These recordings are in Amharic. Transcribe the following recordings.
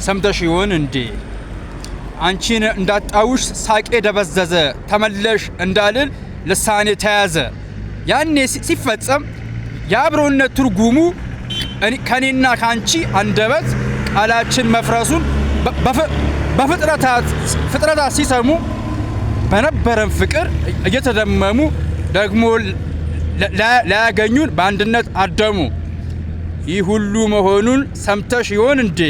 ሰምተሽ ይሆን እንዴ? አንቺን እንዳጣውሽ ሳቄ ደበዘዘ ተመለሽ እንዳልል ልሳኔ ተያዘ። ያኔ ሲፈጸም የአብሮነት ትርጉሙ ከኔና ካንቺ አንደበት ቃላችን መፍረሱን በፍጥረታት ሲሰሙ በነበረን ፍቅር እየተደመሙ ደግሞ ላያገኙን በአንድነት አደሙ። ይህ ሁሉ መሆኑን ሰምተሽ ይሆን እንዴ?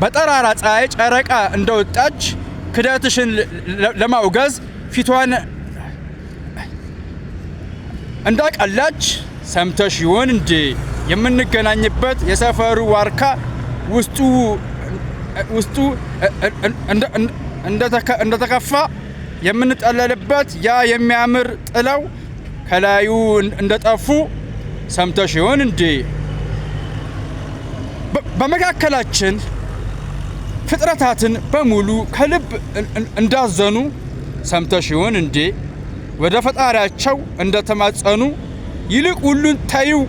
በጠራራ ፀሐይ ጨረቃ እንደወጣች ክደትሽን ለማውገዝ ፊቷን እንዳቀላች ሰምተሽ ይሆን እንዴ? የምንገናኝበት የሰፈሩ ዋርካ ውስጡ እንደተከፋ የምንጠለልበት ያ የሚያምር ጥለው ከላዩ እንደጠፉ ሰምተሽ ይሆን እንዴ? በመካከላችን ፍጥረታትን በሙሉ ከልብ እንዳዘኑ ሰምተሽ ይሆን እንዴ? ወደ ፈጣሪያቸው እንደተማጸኑ ይልቅ ሁሉን ተይው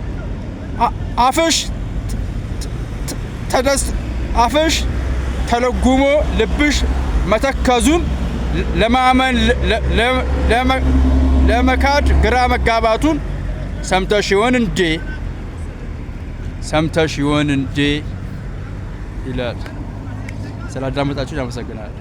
አፍሽ ተለጉሞ ልብሽ መተከዙን ለማመን ለመካድ ግራ መጋባቱን ሰምተሽ ይሆን እንዴ? ሰምተሽ ይሆን እንዴ ይላል። ስላዳመጣችሁ አመሰግናለሁ።